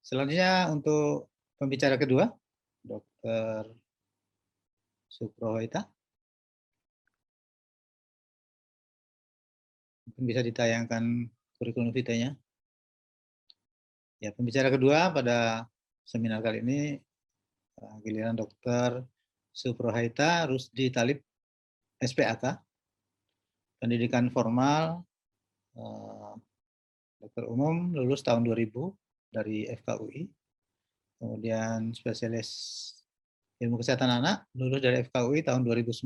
Selanjutnya untuk pembicara kedua, Dr. Suprohoita. Mungkin bisa ditayangkan kurikulum vitae-nya. Ya, pembicara kedua pada seminar kali ini giliran Dr. Suprohoita Rusdi Talib, SPAK, pendidikan formal, dokter umum, lulus tahun 2000 dari FKUI, kemudian spesialis ilmu kesehatan anak, lulus dari FKUI tahun 2009,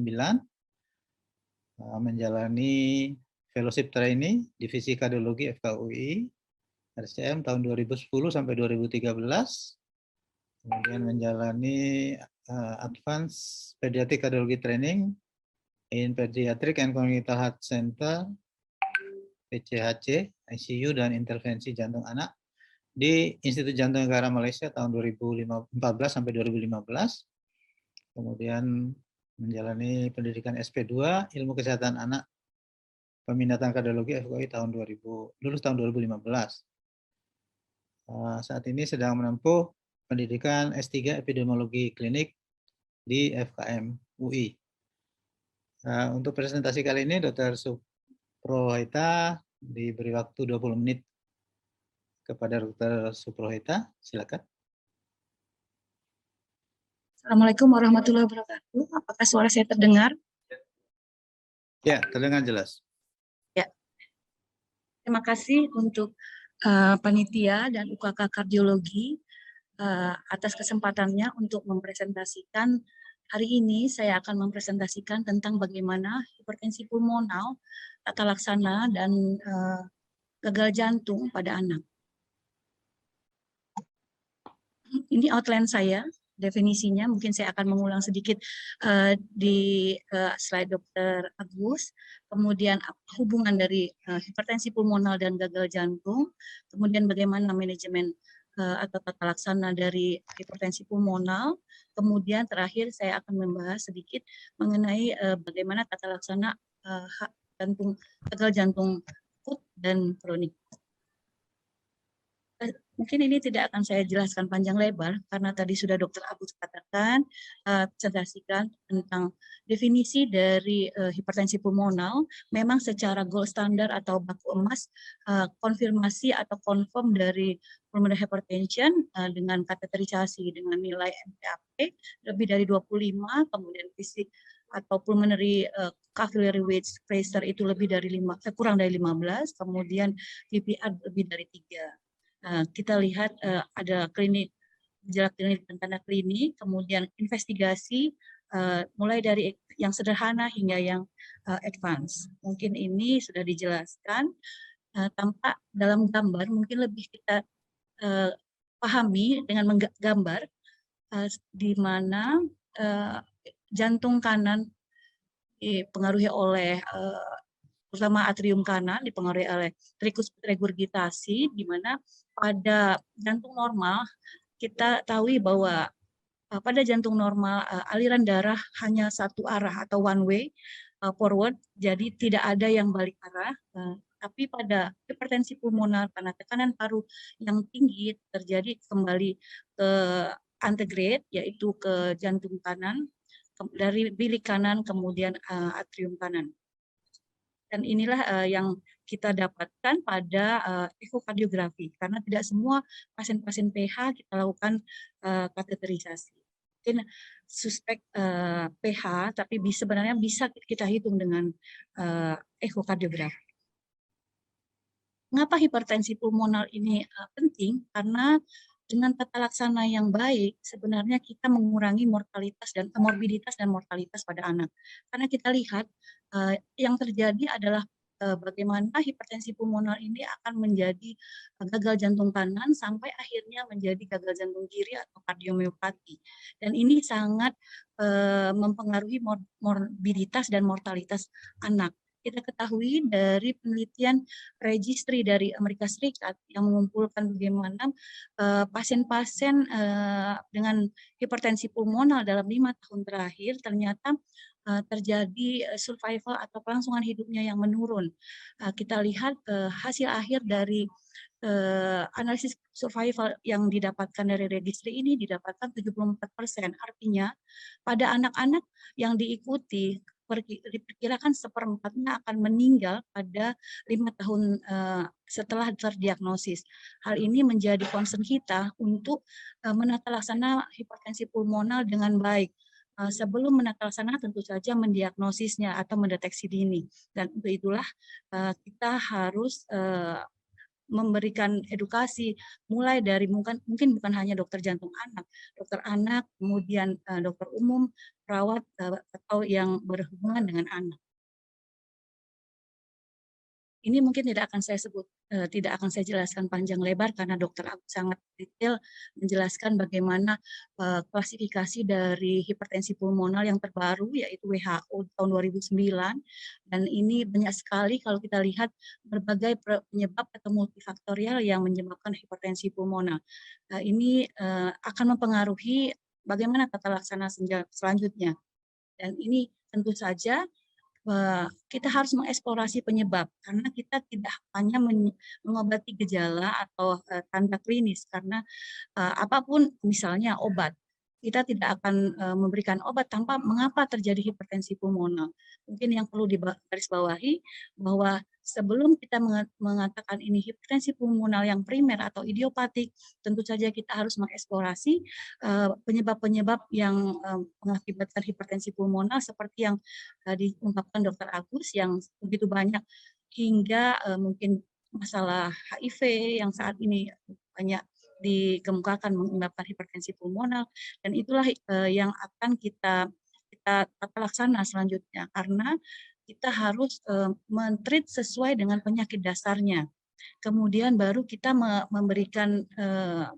menjalani fellowship training divisi kardiologi FKUI, RCM tahun 2010 sampai 2013, kemudian menjalani advance pediatric cardiology training in Pediatric and Congenital Heart Center, PCHC, ICU dan intervensi jantung anak di Institut Jantung Negara Malaysia tahun 2014 sampai 2015. Kemudian menjalani pendidikan SP2 Ilmu Kesehatan Anak Peminatan Kardiologi FKUI tahun 2000, lulus tahun 2015. Saat ini sedang menempuh pendidikan S3 Epidemiologi Klinik di FKM UI. Untuk presentasi kali ini Dr. Suprohoita diberi waktu 20 menit kepada Dr. Suprohoita. Silakan. Assalamualaikum warahmatullahi wabarakatuh. Apakah suara saya terdengar? Ya, terdengar jelas. Ya. Terima kasih untuk panitia dan UKK Kardiologi atas kesempatannya untuk mempresentasikan. Hari ini saya akan mempresentasikan tentang bagaimana hipertensi pulmonal, tata laksana, dan gagal jantung pada anak. Ini outline saya, definisinya. Mungkin saya akan mengulang sedikit di slide Dr. Agus. Kemudian hubungan dari hipertensi pulmonal dan gagal jantung. Kemudian bagaimana manajemen atau tata laksana dari hipertensi pulmonal. Kemudian terakhir saya akan membahas sedikit mengenai bagaimana tata laksana gagal jantung akut dan kronik. Mungkin ini tidak akan saya jelaskan panjang lebar karena tadi sudah Dr. Agus katakan, presentasikan tentang definisi dari hipertensi pulmonal. Memang secara gold standard atau baku emas, konfirmasi atau confirm dari pulmonary hypertension dengan kateterisasi dengan nilai MPAP lebih dari 25, kemudian fisik atau pulmonary capillary wedge pressure itu lebih dari kurang dari 15, kemudian PPR lebih dari 3. Kita lihat ada gejala klinik dan tanda klinik, kemudian investigasi mulai dari yang sederhana hingga yang advance. Mungkin ini sudah dijelaskan tampak dalam gambar, mungkin lebih kita pahami dengan menggambar di mana jantung kanan dipengaruhi oleh terutama atrium kanan dipengaruhi oleh tricus regurgitasi, di mana pada jantung normal kita tahu bahwa pada jantung normal aliran darah hanya satu arah atau one way forward, jadi tidak ada yang balik arah. Tapi pada hipertensi pulmonar karena tekanan paru yang tinggi terjadi kembali ke antegrade, yaitu ke jantung kanan, dari bilik kanan kemudian atrium kanan. Dan inilah yang kita dapatkan pada ekokardiografi, karena tidak semua pasien-pasien PH kita lakukan kateterisasi. Mungkin suspek PH, tapi sebenarnya bisa kita hitung dengan ekokardiografi. Mengapa hipertensi pulmonal ini penting? Karena dengan tata laksana yang baik, sebenarnya kita mengurangi mortalitas dan morbiditas dan mortalitas pada anak. Karena kita lihat yang terjadi adalah bagaimana hipertensi pulmonar ini akan menjadi gagal jantung kanan sampai akhirnya menjadi gagal jantung kiri atau kardiomiopati. Dan ini sangat mempengaruhi morbiditas dan mortalitas anak. Kita ketahui dari penelitian registry dari Amerika Serikat yang mengumpulkan bagaimana pasien-pasien dengan hipertensi pulmonal dalam 5 tahun terakhir ternyata terjadi survival atau kelangsungan hidupnya yang menurun. Kita lihat hasil akhir dari analisis survival yang didapatkan dari registry ini didapatkan 74%. Artinya pada anak-anak yang diikuti diperkirakan seperempatnya akan meninggal pada 5 tahun setelah terdiagnosis. Hal ini menjadi concern kita untuk menata laksana hipertensi pulmonal dengan baik. Sebelum menata laksana tentu saja mendiagnosisnya atau mendeteksi dini. Dan untuk itulah kita harus memberikan edukasi mulai dari mungkin bukan hanya dokter jantung anak, kemudian dokter umum, perawat atau yang berhubungan dengan anak. Ini mungkin tidak akan saya sebut, tidak akan saya jelaskan panjang lebar karena Dokter Agus sangat detail menjelaskan bagaimana klasifikasi dari hipertensi pulmonal yang terbaru yaitu WHO tahun 2009 dan ini banyak sekali kalau kita lihat berbagai penyebab atau multifaktorial yang menyebabkan hipertensi pulmonal. Ini akan mempengaruhi bagaimana tata laksana selanjutnya dan ini tentu saja kita harus mengeksplorasi penyebab karena kita tidak hanya mengobati gejala atau tanda klinis karena apapun misalnya obat kita tidak akan memberikan obat tanpa mengapa terjadi hipertensi pulmonal. Mungkin yang perlu digarisbawahi bahwa sebelum kita mengatakan ini hipertensi pulmonal yang primer atau idiopatik, tentu saja kita harus mengeksplorasi penyebab-penyebab yang mengakibatkan hipertensi pulmonal seperti yang diungkapkan Dr. Agus yang begitu banyak hingga mungkin masalah HIV yang saat ini banyak dikemukakan menyebabkan hipertensi pulmonal dan itulah yang akan kita tata laksana selanjutnya karena kita harus men-treat sesuai dengan penyakit dasarnya. Kemudian baru kita memberikan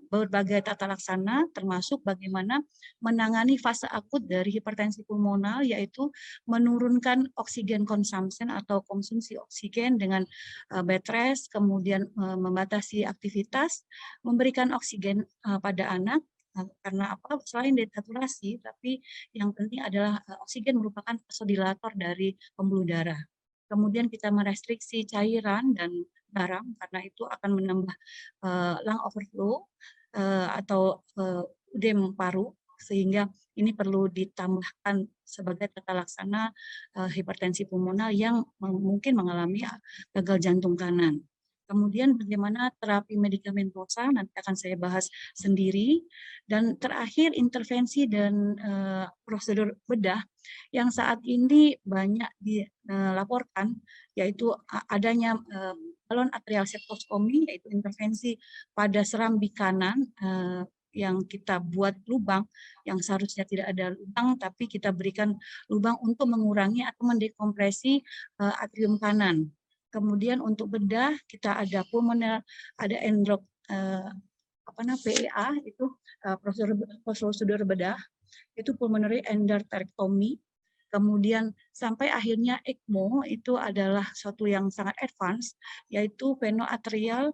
berbagai tata laksana termasuk bagaimana menangani fase akut dari hipertensi pulmonal yaitu menurunkan oksigen consumption atau konsumsi oksigen dengan bed rest, kemudian membatasi aktivitas, memberikan oksigen pada anak karena apa? Selain desaturasi, tapi yang penting adalah oksigen merupakan vasodilator dari pembuluh darah. Kemudian kita merestriksi cairan dan garam karena itu akan menambah lung overflow atau udem paru sehingga ini perlu ditambahkan sebagai tata laksana hipertensi pulmonal yang mungkin mengalami gagal jantung kanan. Kemudian bagaimana terapi medikamentosa nanti akan saya bahas sendiri dan terakhir intervensi dan prosedur bedah yang saat ini banyak dilaporkan yaitu adanya balon atrial septostomi yaitu intervensi pada serambi kanan yang kita buat lubang yang seharusnya tidak ada lubang tapi kita berikan lubang untuk mengurangi atau mendekompresi atrium kanan. Kemudian untuk bedah kita ada pulmoner, ada PEA itu prosedur bedah itu pulmonary endarterectomy. Kemudian sampai akhirnya ECMO itu adalah suatu yang sangat advance yaitu venoatrial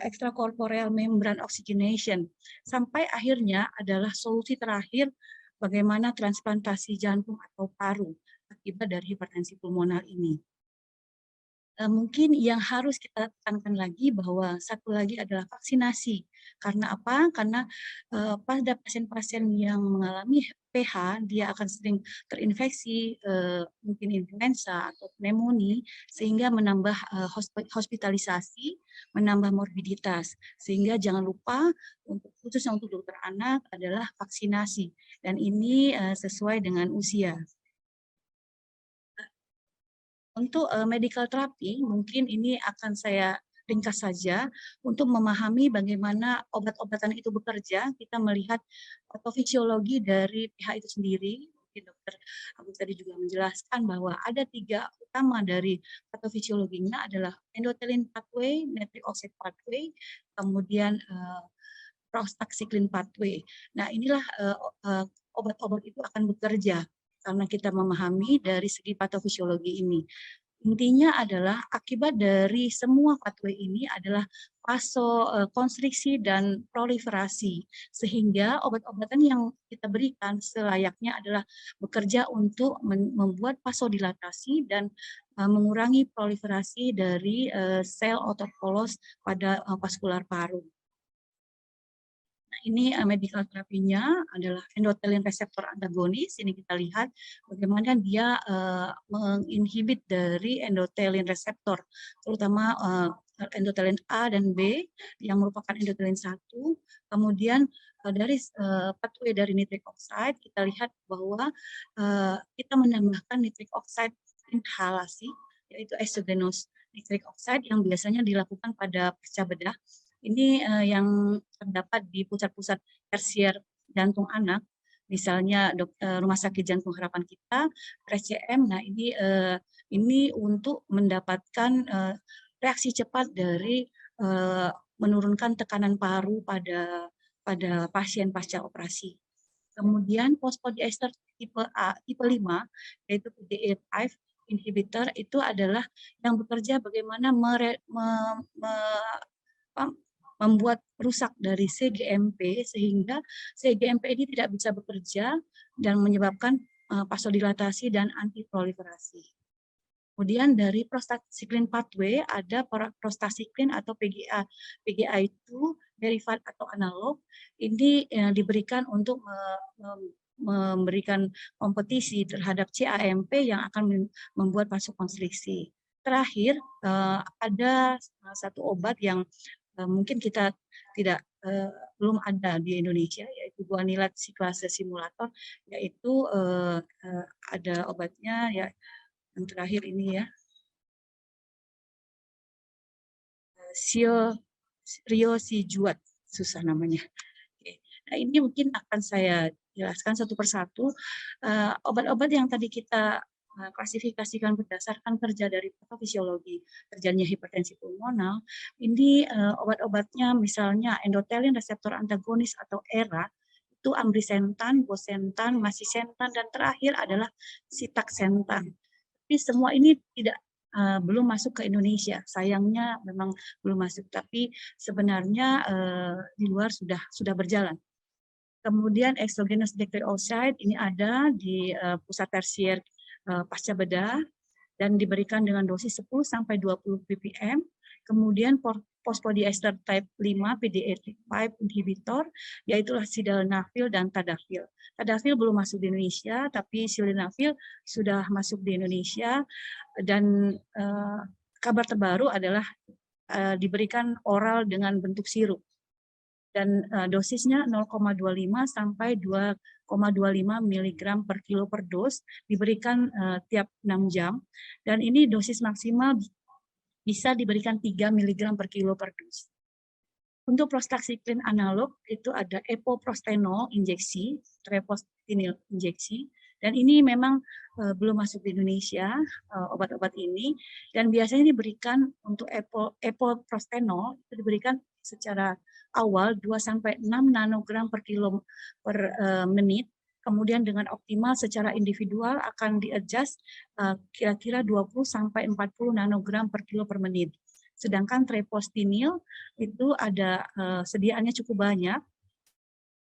extracorporeal membrane oxygenation. Sampai akhirnya adalah solusi terakhir bagaimana transplantasi jantung atau paru akibat dari hipertensi pulmonal ini. Mungkin yang harus kita tekankan lagi bahwa satu lagi adalah vaksinasi. Karena apa? Karena pada pasien-pasien yang mengalami PH, dia akan sering terinfeksi mungkin influenza atau pneumonia, sehingga menambah hospitalisasi, menambah morbiditas. Sehingga jangan lupa, khususnya untuk dokter anak, adalah vaksinasi. Dan ini sesuai dengan usia. Untuk medical therapy, mungkin ini akan saya ringkas saja untuk memahami bagaimana obat-obatan itu bekerja. Kita melihat patofisiologi dari pH itu sendiri. Mungkin Dokter Agus tadi juga menjelaskan bahwa ada 3 utama dari patofisiologinya adalah endothelin pathway, nitric oxide pathway, kemudian prostacyclin pathway. Nah, inilah obat-obat itu akan bekerja karena kita memahami dari segi patofisiologi ini. Intinya adalah akibat dari semua pathway ini adalah vasokonstriksi dan proliferasi. Sehingga obat-obatan yang kita berikan selayaknya adalah bekerja untuk membuat vasodilatasi dan mengurangi proliferasi dari sel otot polos pada vaskular paru. Nah, ini medical terapinya adalah endothelin reseptor antagonis. Ini kita lihat bagaimana dia menginhibit dari endothelin reseptor, terutama endothelin A dan B yang merupakan endothelin 1. Kemudian dari pathway dari nitric oxide kita lihat bahwa kita menambahkan nitric oxide inhalasi, yaitu exogenous nitric oxide yang biasanya dilakukan pada pasca bedah. Ini yang terdapat di pusat-pusat tersier jantung anak, misalnya Rumah Sakit Jantung Harapan Kita, RSCM. Nah, ini untuk mendapatkan reaksi cepat dari menurunkan tekanan paru pada pasien pasca operasi. Kemudian fosfodiester tipe A, tipe 5, yaitu PDE5 inhibitor, itu adalah yang bekerja bagaimana membuat rusak dari CGMP sehingga CGMP ini tidak bisa bekerja dan menyebabkan vasodilatasi dan antiproliferasi. Kemudian dari prostacyclin pathway ada prostacyclin atau PGA. PGA itu derivat atau analog. Ini diberikan untuk memberikan kompetisi terhadap CAMP yang akan membuat vasokonstriksi. Terakhir ada satu obat yang mungkin kita belum ada di Indonesia, yaitu guanilat siklase simulator, yaitu ada obatnya ya. Yang terakhir ini ya, riosijuat, susah namanya. Oke. Nah, ini mungkin akan saya jelaskan satu persatu. Obat-obat yang tadi kita klasifikasikan berdasarkan kerja dari patofisiologi terjadinya hipertensi pulmonal, ini obat-obatnya misalnya endothelin reseptor antagonis atau ERA, itu ambrisentan, bosentan, masisentan, dan terakhir adalah sitaxentan. Tapi semua ini belum masuk ke Indonesia. Sayangnya memang belum masuk, tapi sebenarnya di luar sudah berjalan. Kemudian exogenous nitric oxide ini ada di pusat tersier pasca bedah dan diberikan dengan dosis 10 sampai 20 ppm. Kemudian fosfodiester type 5 PDE5 inhibitor, yaitu sildenafil dan tadalafil. Tadalafil belum masuk di Indonesia, tapi sildenafil sudah masuk di Indonesia. Dan kabar terbaru adalah diberikan oral dengan bentuk sirup. Dan dosisnya 0,25 sampai 2,25 mg per kilo per dos, diberikan tiap 6 jam. Dan ini dosis maksimal bisa diberikan 3 mg per kilo per dos. Untuk prostacyclin analog itu ada epoprostenol injeksi, treprostinil injeksi, dan ini memang belum masuk di Indonesia obat-obat ini, dan biasanya diberikan untuk epoprostenol itu diberikan secara awal 2-6 nanogram per kilo per menit. Kemudian dengan optimal secara individual akan di-adjust kira-kira 20-40 nanogram per kilo per menit. Sedangkan treprostinil itu ada sediaannya cukup banyak,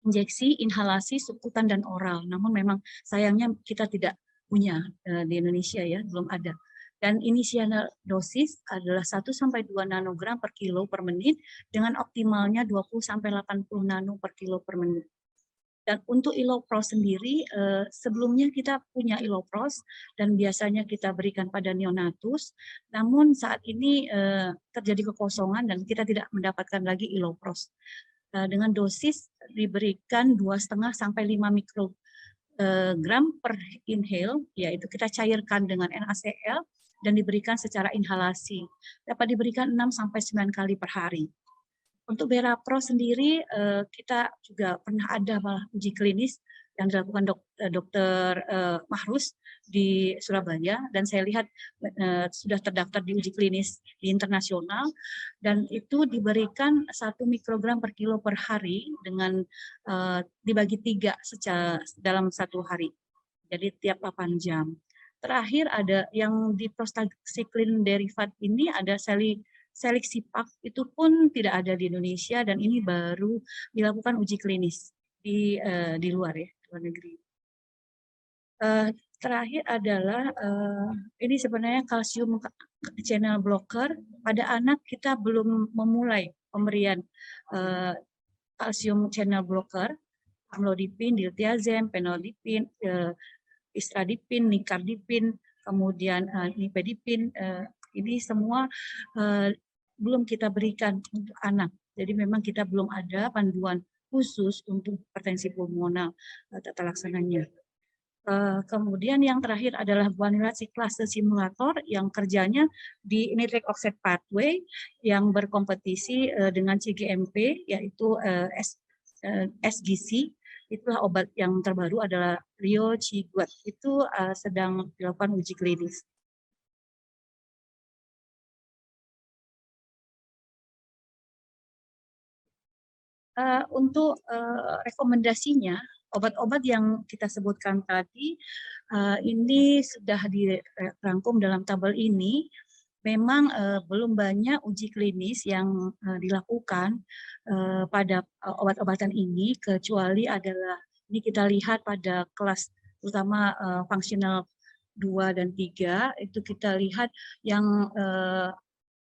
injeksi, inhalasi, subkutan, dan oral. Namun memang sayangnya kita tidak punya di Indonesia ya, belum ada. Dan inisial dosis adalah 1-2 nanogram per kilo per menit dengan optimalnya 20-80 nano per kilo per menit. Dan untuk Ilopros sendiri, sebelumnya kita punya Ilopros dan biasanya kita berikan pada neonatus, namun saat ini terjadi kekosongan dan kita tidak mendapatkan lagi Ilopros. Dengan dosis diberikan 2,5 sampai 5 mikrogram per inhale, yaitu kita cairkan dengan NaCl dan diberikan secara inhalasi. Dapat diberikan 6 sampai 9 kali per hari. Untuk Berapro sendiri kita juga pernah ada malah uji klinis yang dilakukan Dr. Mahrus di Surabaya, dan saya lihat sudah terdaftar di uji klinis di internasional, dan itu diberikan 1 mikrogram per kilo per hari dengan dibagi 3 dalam 1 hari, jadi tiap 8 jam. Terakhir ada yang di prostacyclin derivat ini ada Selixipak, itu pun tidak ada di Indonesia dan ini baru dilakukan uji klinis di luar ya, luar negeri. terakhir adalah ini sebenarnya kalsium channel blocker. Pada anak kita belum memulai pemberian kalsium channel blocker, amlodipin, diltiazem, phenoldiphine, istradipin, nicardipin, kemudian nifedipin. Ini semua belum kita berikan untuk anak. Jadi memang kita belum ada panduan khusus untuk hipertensi pulmonal tata laksananya. Kemudian yang terakhir adalah guanylate cyclase simulator yang kerjanya di nitric oxide pathway yang berkompetisi dengan CGMP, yaitu SGC. Itulah obat yang terbaru adalah Riociguat. Itu sedang dilakukan uji klinis. Untuk rekomendasinya, obat-obat yang kita sebutkan tadi ini sudah dirangkum dalam tabel ini. Memang belum banyak uji klinis yang dilakukan pada obat-obatan ini, kecuali adalah ini kita lihat pada kelas terutama fungsional 2 dan 3, itu kita lihat yang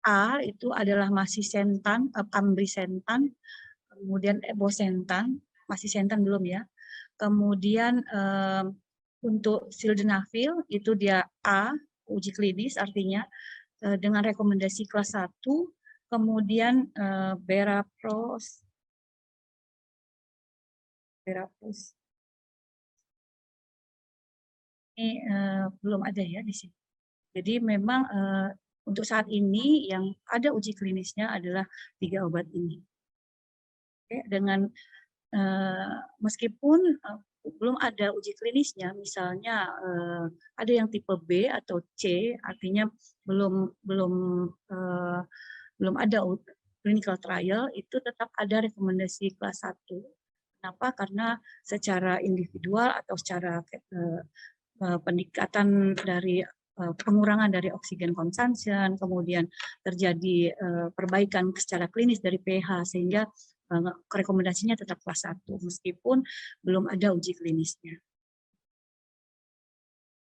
A itu adalah masisentan, ambrisentan, kemudian ebosentan, masih sentan belum ya. Kemudian untuk sildenafil itu dia A, uji klinis artinya dengan rekomendasi kelas 1, kemudian berapros ini belum ada ya di sini. Jadi memang untuk saat ini yang ada uji klinisnya adalah 3 obat ini. Dengan meskipun belum ada uji klinisnya, misalnya ada yang tipe B atau C, artinya belum ada clinical trial, itu tetap ada rekomendasi kelas 1. Kenapa? Karena secara individual atau secara peningkatan dari pengurangan dari oksigen consumption, kemudian terjadi perbaikan secara klinis dari pH, sehingga rekomendasinya tetap kelas 1, meskipun belum ada uji klinisnya.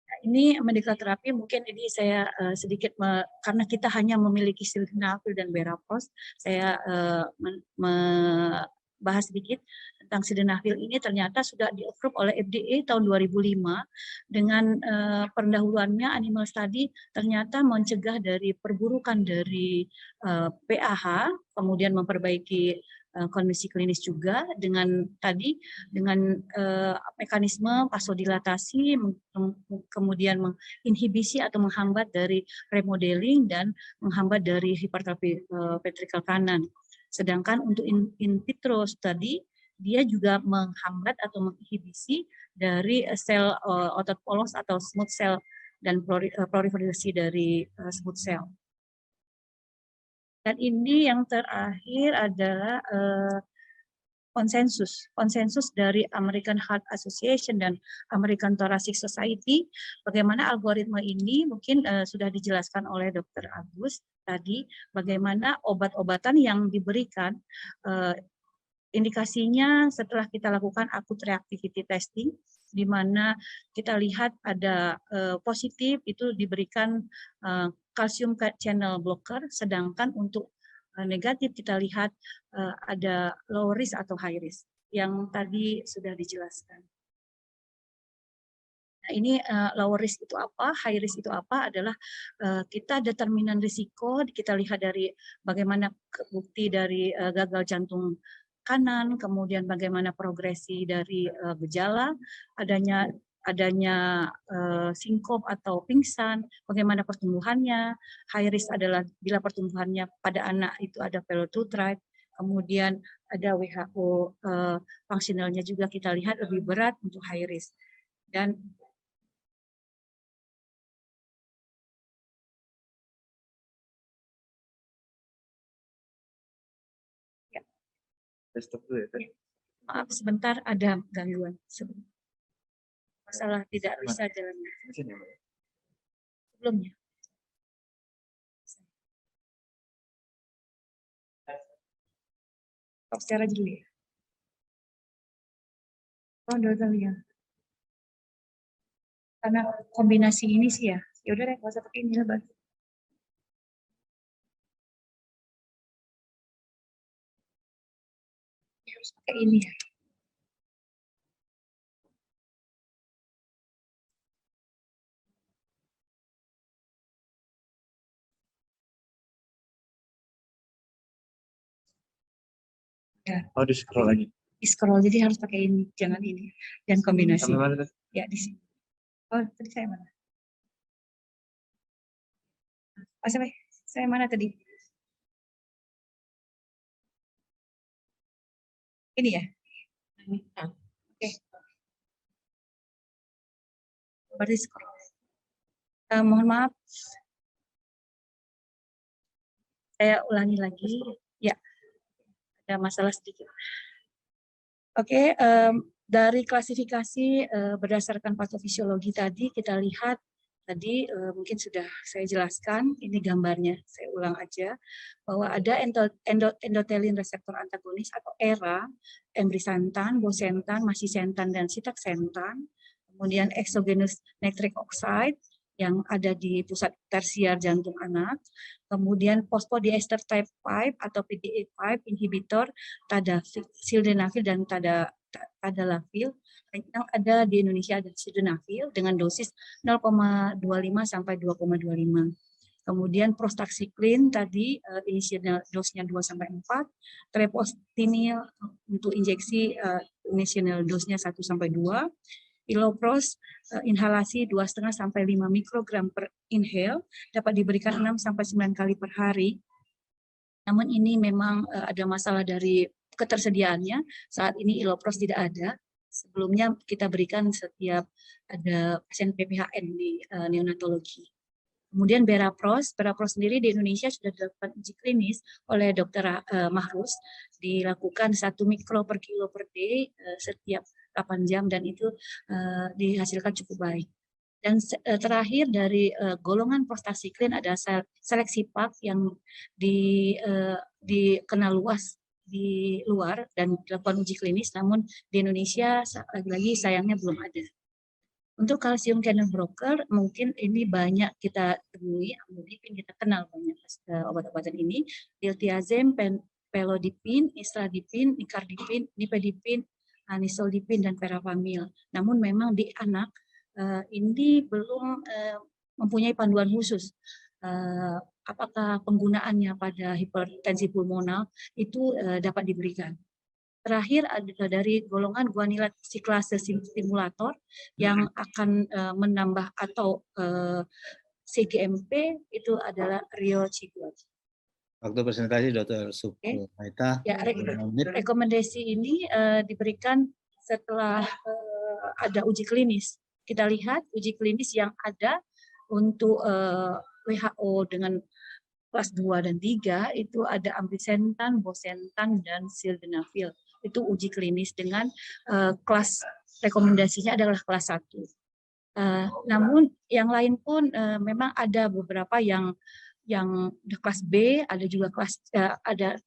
Nah, ini medical terapi, mungkin ini saya sedikit, karena kita hanya memiliki sildenafil dan berapros, saya bahas sedikit tentang sildenafil ini. Ternyata sudah di-approve oleh FDA tahun 2005 dengan pendahuluannya animal study, ternyata mencegah dari perburukan dari PAH, kemudian memperbaiki kondisi klinis juga dengan mekanisme vasodilatasi, kemudian menginhibisi atau menghambat dari remodeling dan menghambat dari hipertrofi ventrikel kanan. Sedangkan untuk in vitro study, dia juga menghambat atau menginhibisi dari sel otot polos atau smooth cell dan proliferasi dari smooth cell. Dan ini yang terakhir adalah konsensus dari American Heart Association dan American Thoracic Society. Bagaimana algoritma ini mungkin sudah dijelaskan oleh Dr. Agus tadi, bagaimana obat-obatan yang diberikan indikasinya setelah kita lakukan acute reactivity testing, di mana kita lihat ada positif itu diberikan calcium channel blocker, sedangkan untuk negatif kita lihat ada low risk atau high risk yang tadi sudah dijelaskan. Nah, ini low risk itu apa, high risk itu apa, adalah kita determinan risiko, kita lihat dari bagaimana bukti dari gagal jantung kanan, kemudian bagaimana progresi dari gejala, adanya sinkop atau pingsan, bagaimana pertumbuhannya. High risk adalah bila pertumbuhannya pada anak itu ada velotutrite, kemudian ada WHO fungsionalnya juga kita lihat lebih berat untuk high risk. Dan maaf, sebentar ada gangguan. Masalah tidak bisa jalan. Sebelumnya. Secara dulu ya. Oh, 2 kali ya. Karena kombinasi ini sih ya. Ya udah deh, nggak usah pakai ini lah, Bang. Harus pakai ini ya. Ya. Oh, di scroll lagi. Di scroll, jadi harus pakai ini, jangan ini. Dan kombinasi. Sampai mana tadi? Ya, di sini. Oh, tadi saya mana? Oh, saya mana tadi? Ini ya? Oke. Berarti scroll. Mohon maaf. Saya ulangi lagi. Ya, ada masalah sedikit. Oke, dari klasifikasi berdasarkan patofisiologi tadi, kita lihat tadi mungkin sudah saya jelaskan, ini gambarnya, saya ulang aja, bahwa ada endothelin reseptor antagonis atau ERA, embrisentan, bosentan, masisentan, dan sitaksentan, kemudian exogenous nitric oxide, yang ada di pusat tersier jantung anak, kemudian phosphodiester type 5 atau PDE5 inhibitor sildenafil dan tadalafil. Yang ada di Indonesia ada sildenafil dengan dosis 0,25 sampai 2,25. Kemudian prostacyclin tadi initial dose-nya 2 sampai 4, treprostinil untuk injeksi initial dose-nya 1 sampai 2. Ilopros inhalasi 2,5 sampai 5 mikrogram per inhale dapat diberikan 6 sampai 9 kali per hari. Namun ini memang ada masalah dari ketersediaannya. Saat ini Ilopros tidak ada. Sebelumnya kita berikan setiap ada pasien PPHN di neonatologi. Kemudian Berapros sendiri di Indonesia sudah dilakukan uji klinis oleh Dr. Mahrus, dilakukan 1 mikro per kilo per day setiap 8 jam dan itu dihasilkan cukup baik. Dan terakhir dari golongan prostacyclin ada seleksi PAK yang dikenal luas di luar dan dilakukan uji klinis, namun di Indonesia lagi-lagi sayangnya belum ada. Untuk calcium channel blocker, mungkin ini banyak kita temui, mungkin kita kenal banyak obat-obatan ini, diltiazem, pelodipin, istradipin, nicardipin, nifedipin, anisoldipin, dan verapamil. Namun memang di anak ini belum mempunyai panduan khusus. Apakah penggunaannya pada hipertensi pulmonal itu dapat diberikan. Terakhir ada dari golongan guanila siklase stimulator yang akan menambah atau CGMP itu adalah riociguat. Waktu presentasi Dr. Supraita. Ya, rekomendasi ini diberikan setelah ada uji klinis. Kita lihat uji klinis yang ada untuk WHO dengan kelas 2 dan 3 itu ada ambrisentan, bosentan, dan sildenafil. Itu uji klinis dengan kelas rekomendasinya adalah kelas 1. Namun yang lain pun memang ada beberapa yang kelas B, ada juga kelas ada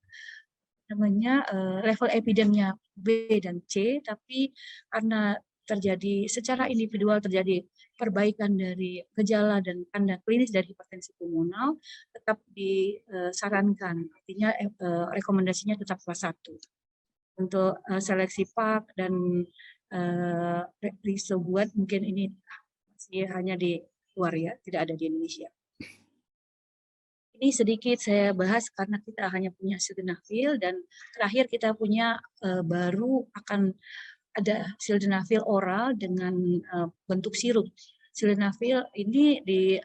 namanya level epidemnya B dan C, tapi karena terjadi secara individual terjadi perbaikan dari gejala dan tanda klinis dari hipertensi pulmonal tetap disarankan, artinya rekomendasinya tetap kelas 1. Untuk seleksi PAK dan risobuat mungkin ini masih hanya di luar ya, tidak ada di Indonesia. Ini sedikit saya bahas karena kita hanya punya sildenafil dan terakhir kita punya baru akan ada sildenafil oral dengan bentuk sirup. Sildenafil ini di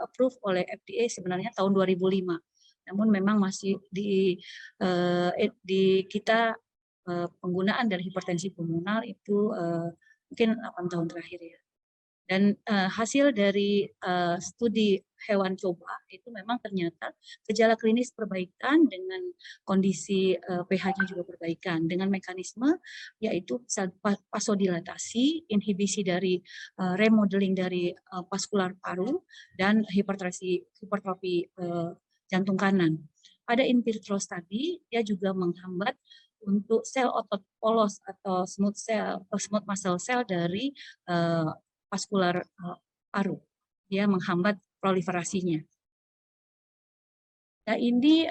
approve oleh FDA sebenarnya tahun 2005. Namun memang masih di kita penggunaan dari hipertensi pulmonal itu mungkin 8 tahun terakhir ya. Dan hasil dari studi hewan coba itu memang ternyata gejala klinis perbaikan dengan kondisi pH-nya juga perbaikan dengan mekanisme yaitu vasodilatasi, inhibisi dari remodeling dari vaskular paru dan hipertrofi jantung kanan. Pada in vitro tadi dia juga menghambat untuk sel otot polos atau smooth muscle cell dari vaskular paru, dia menghambat proliferasinya. Nah, ini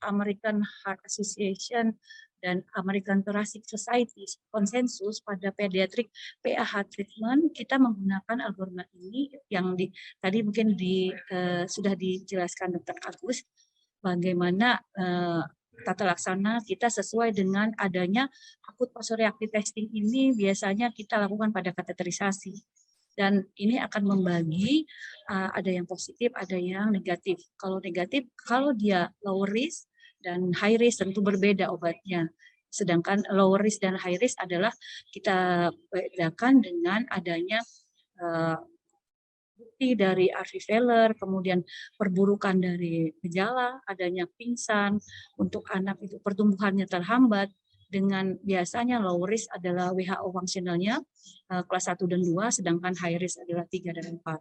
American Heart Association dan American Thoracic Society konsensus pada pediatric PAH treatment. Kita menggunakan algoritma ini yang tadi mungkin sudah dijelaskan Dr. Agus, bagaimana tata laksana kita sesuai dengan adanya akut vasoreactive testing ini biasanya kita lakukan pada kateterisasi. Dan ini akan membagi ada yang positif, ada yang negatif. Kalau negatif, kalau dia low risk dan high risk tentu berbeda obatnya. Sedangkan low risk dan high risk adalah kita bedakan dengan adanya bukti dari RV failure, kemudian perburukan dari gejala, adanya pingsan, untuk anak itu pertumbuhannya terhambat, dengan biasanya low risk adalah WHO functionalnya kelas 1 dan 2, sedangkan high risk adalah 3 dan 4.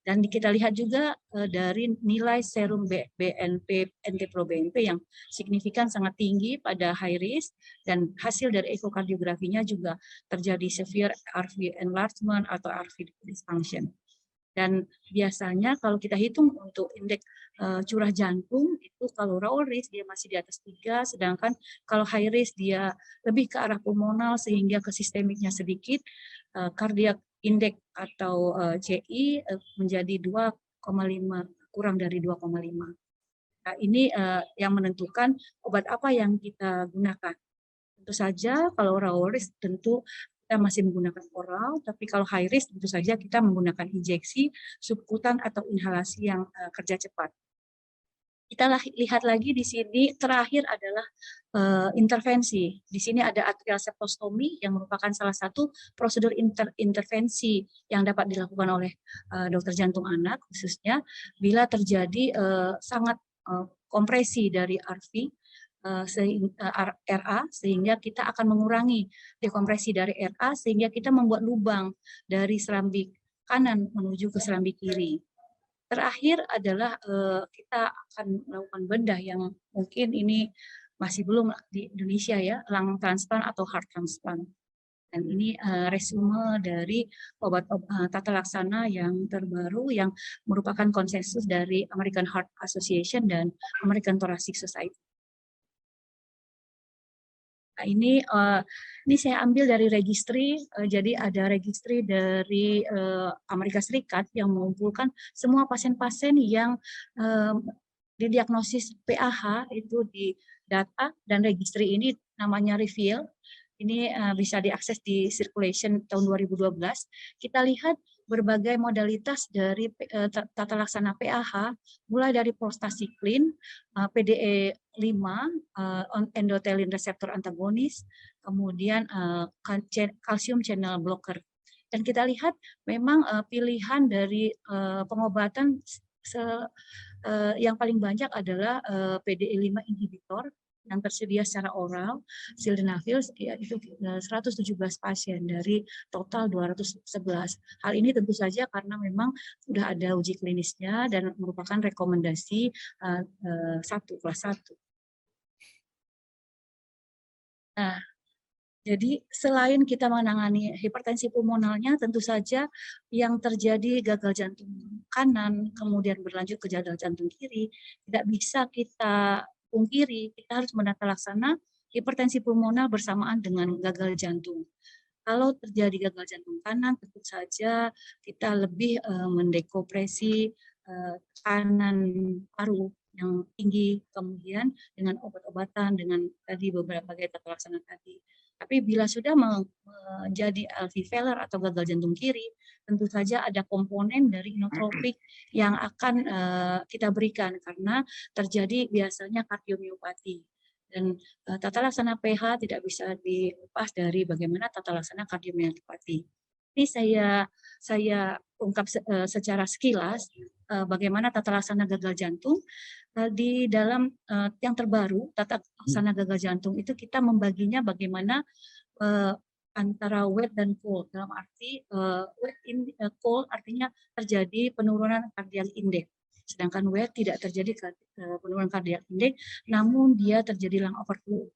Dan kita lihat juga dari nilai serum BNP, NT-proBNP yang signifikan sangat tinggi pada high risk, dan hasil dari ekokardiografinya juga terjadi severe RV enlargement atau RV dysfunction. Dan biasanya kalau kita hitung untuk indeks curah jantung, itu kalau low risk dia masih di atas 3, sedangkan kalau high risk dia lebih ke arah pulmonal sehingga ke sistemiknya sedikit, cardiac index atau CI menjadi 2,5, kurang dari 2,5. Nah, ini yang menentukan obat apa yang kita gunakan. Tentu saja kalau low risk tentu kita masih menggunakan oral, tapi kalau high risk tentu saja kita menggunakan injeksi, subkutan atau inhalasi yang kerja cepat. Kita lihat lagi di sini terakhir adalah intervensi. Di sini ada atrial septostomi yang merupakan salah satu prosedur intervensi yang dapat dilakukan oleh dokter jantung anak khususnya bila terjadi sangat kompresi dari RV RA, sehingga kita akan mengurangi dekompresi dari RA sehingga kita membuat lubang dari serambi kanan menuju ke serambi kiri. Terakhir adalah kita akan melakukan bedah yang mungkin ini masih belum di Indonesia ya, lung transplant atau heart transplant. Dan ini resume dari obat tata laksana yang terbaru yang merupakan konsensus dari American Heart Association dan American Thoracic Society. Nah, ini saya ambil dari registry, jadi ada registry dari Amerika Serikat yang mengumpulkan semua pasien-pasien yang didiagnosis PAH itu di data, dan registry ini namanya Reveal. Ini bisa diakses di Circulation tahun 2012. Kita lihat berbagai modalitas dari tata laksana PAH, mulai dari prostacyclin, PDE5, endothelin receptor antagonis, kemudian calcium channel blocker. Dan kita lihat memang pilihan dari pengobatan yang paling banyak adalah PDE5 inhibitor yang tersedia secara oral, sildenafil, itu 117 pasien dari total 211. Hal ini tentu saja karena memang sudah ada uji klinisnya dan merupakan rekomendasi kelas 1. Nah, jadi selain kita menangani hipertensi pulmonalnya, tentu saja yang terjadi gagal jantung kanan, kemudian berlanjut ke gagal jantung kiri, tidak bisa kita pungkiri, kita harus menata laksana hipertensi pulmonal bersamaan dengan gagal jantung. Kalau terjadi gagal jantung kanan, tentu saja kita lebih mendekompresi kanan paru yang tinggi, kemudian dengan obat-obatan, dengan tadi beberapa gaya tata laksana tadi. Tapi bila sudah menjadi LV failure atau gagal jantung kiri, tentu saja ada komponen dari inotropik yang akan kita berikan karena terjadi biasanya kardiomiopati. Dan tata laksana PH tidak bisa dilepas dari bagaimana tata laksana kardiomiopati. Ini saya ungkap secara sekilas bagaimana tata laksana gagal jantung. Di dalam yang terbaru, tata laksana gagal jantung itu kita membaginya bagaimana antara wet dan cold. Dalam arti cold artinya terjadi penurunan cardiac index. Sedangkan wet tidak terjadi penurunan cardiac index, namun dia terjadi lung overflow.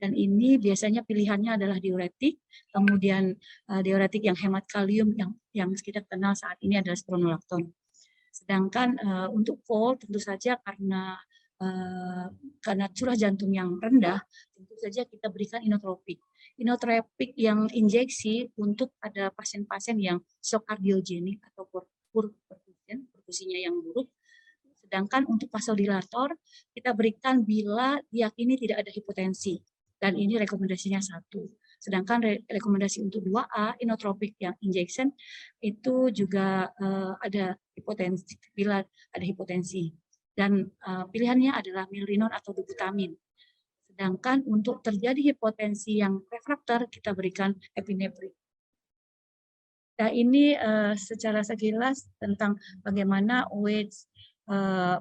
Dan ini biasanya pilihannya adalah diuretik, kemudian diuretik yang hemat kalium yang kita kenal saat ini adalah spironolakton. Sedangkan untuk cold tentu saja karena curah jantung yang rendah, tentu saja kita berikan inotropik. Inotropik yang injeksi untuk ada pasien-pasien yang shock kardiogenik atau perfusinya yang buruk. Sedangkan untuk vasodilator kita berikan bila diyakini tidak ada hipotensi. Dan ini rekomendasinya 1. Sedangkan rekomendasi untuk 2A, inotropik yang injection, itu juga ada hipotensi, bila ada hipotensi. Dan pilihannya adalah milrinone atau dibutamin. Sedangkan untuk terjadi hipotensi yang refraktor, kita berikan epinephrine. Nah, ini secara sekilas tentang bagaimana weight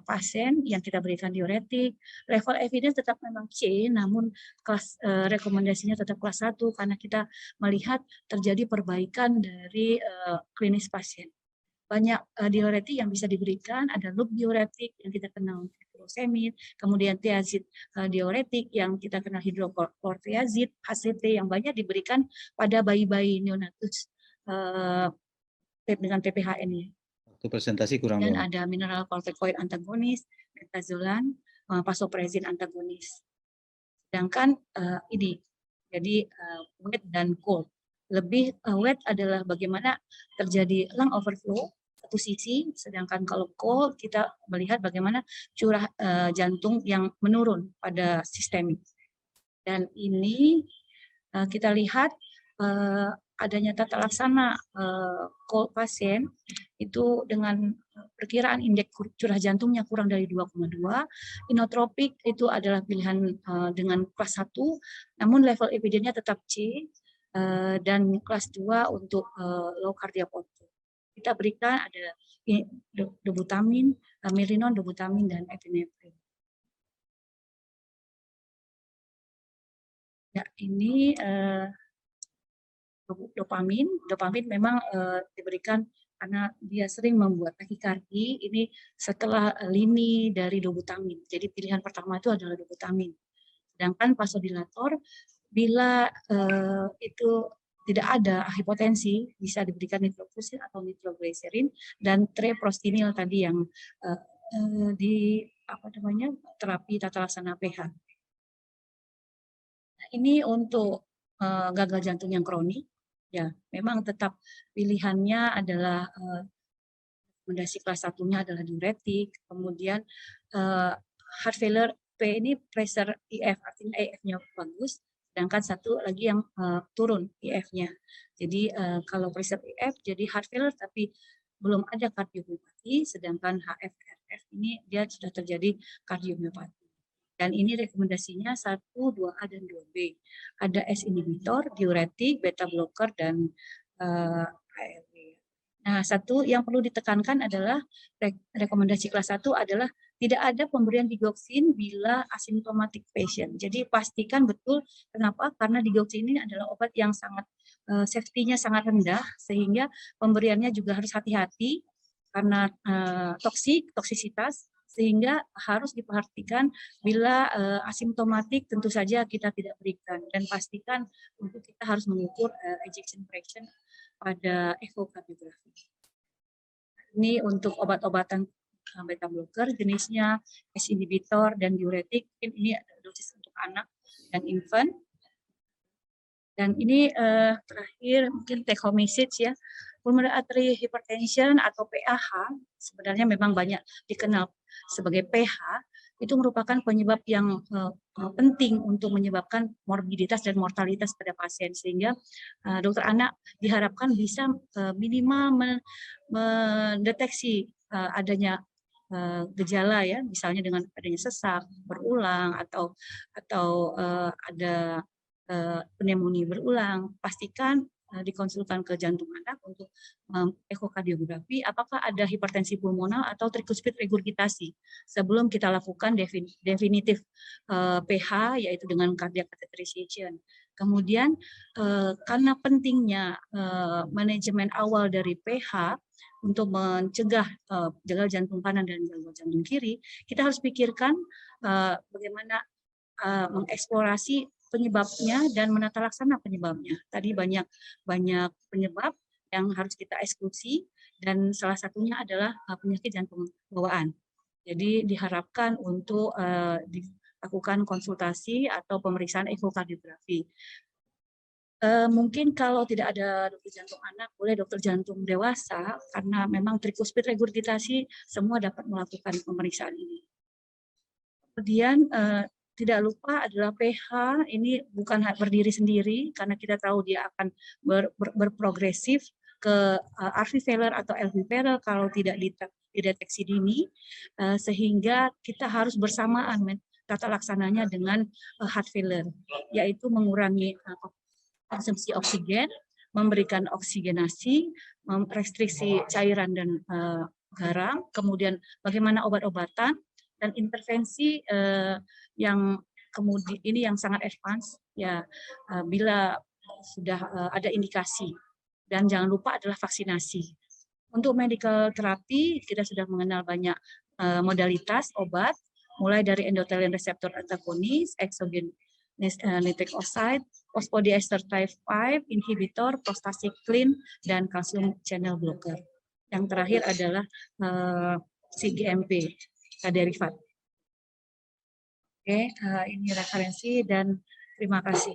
pasien yang kita berikan diuretik. Level evidence tetap memang C, namun kelas rekomendasinya tetap kelas 1 karena kita melihat terjadi perbaikan dari klinis pasien. Banyak diuretik yang bisa diberikan, ada loop diuretik yang kita kenal furosemid, kemudian thiazid diuretik yang kita kenal hidroklorothiazid, HCT yang banyak diberikan pada bayi-bayi neonatus dengan PPHN ya. Waktu presentasi kurang Dan banget. ada mineral corticoid antagonis, metazolan, vasopressin antagonis. Sedangkan ini, jadi wet dan cold. Lebih wet adalah bagaimana terjadi lung overflow satu sisi, sedangkan kalau cold kita melihat bagaimana curah jantung yang menurun pada sistemik. Dan ini kita lihat adanya tata laksana cold pasien itu dengan perkiraan indeks curah jantungnya kurang dari 2,2. Inotropik itu adalah pilihan dengan kelas 1, namun level evidence-nya tetap C, dan kelas 2 untuk low cardiac output. Kita berikan ada dibutamin, milrinone, dibutamin, dan epinephrine. Ya, ini dopamin. Dopamin memang diberikan karena dia sering membuat takikardi. Ini setelah lini dari dobutamin. Jadi pilihan pertama itu adalah dobutamin. Sedangkan vasodilator bila itu tidak ada hipotensi, bisa diberikan nitrofusin atau nitroglycerin dan treprostinil tadi yang di terapi tata laksana PH. Ini untuk gagal jantung yang kronik, ya memang tetap pilihannya adalah rekomendasi kelas 1-nya adalah diuretik, kemudian heart failure P ini pressure IF, artinya IF-nya bagus, sedangkan satu lagi yang turun IF-nya. Jadi kalau pressure IF jadi heart failure tapi belum ada kardiomiopati, sedangkan HFrF ini dia sudah terjadi kardiomiopati. Dan ini rekomendasinya 1, 2A, dan 2B. Ada S inhibitor, diuretik, beta blocker, dan ARB. Nah, satu yang perlu ditekankan adalah rekomendasi kelas 1 adalah tidak ada pemberian digoxin bila asymptomatic patient. Jadi pastikan betul kenapa? Karena digoxin ini adalah obat yang sangat safety-nya sangat rendah sehingga pemberiannya juga harus hati-hati karena toksisitas, sehingga harus diperhatikan bila asimptomatik tentu saja kita tidak berikan, dan pastikan untuk kita harus mengukur ejection fraction pada ekokardiografi. Ini untuk obat-obatan beta blocker jenisnya S inhibitor dan diuretik. Ini dosis untuk anak dan infant. Dan ini terakhir mungkin take home message ya. Pulmonary artery hypertension atau PAH sebenarnya memang banyak dikenal sebagai PH, itu merupakan penyebab yang penting untuk menyebabkan morbiditas dan mortalitas pada pasien, sehingga dokter anak diharapkan bisa minimal mendeteksi adanya gejala ya, misalnya dengan adanya sesak berulang atau ada pneumonia berulang, pastikan dikonsulkan ke jantung anak untuk ekokardiografi apakah ada hipertensi pulmonal atau tricuspid regurgitasi sebelum kita lakukan definitif PH yaitu dengan cardiac catheterization. Kemudian karena pentingnya manajemen awal dari PH untuk mencegah gagal jantung kanan dan gagal jantung kiri, kita harus pikirkan bagaimana mengeksplorasi penyebabnya dan menata laksana penyebabnya. Tadi banyak penyebab yang harus kita eksekusi dan salah satunya adalah penyakit jantung bawaan. Jadi diharapkan untuk dilakukan konsultasi atau pemeriksaan ekokardiografi. Mungkin kalau tidak ada dokter jantung anak, boleh dokter jantung dewasa, karena memang trikuspid regurgitasi semua dapat melakukan pemeriksaan ini. Kemudian tidak lupa adalah pH, ini bukan berdiri sendiri, karena kita tahu dia akan berprogresif ke RV failure atau LV failure kalau tidak dideteksi dini, sehingga kita harus bersamaan tata laksananya dengan heart failure, yaitu mengurangi konsumsi oksigen, memberikan oksigenasi, restriksi cairan dan garam, kemudian bagaimana obat-obatan dan intervensi yang kemudian ini yang sangat advance ya bila sudah ada indikasi, dan jangan lupa adalah vaksinasi. Untuk medical terapi kita sudah mengenal banyak modalitas obat, mulai dari endothelin receptor antagonis, exogenous nitric oxide, phosphodiester type 5 inhibitor, prostacyclin, dan calcium channel blocker. Yang terakhir adalah CGMP, derivat. Oke, ini referensi dan terima kasih.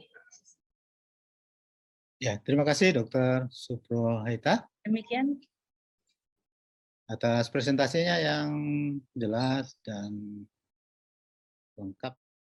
Ya, terima kasih Dr. Suprohaita Demikian. Atas presentasinya yang jelas dan lengkap.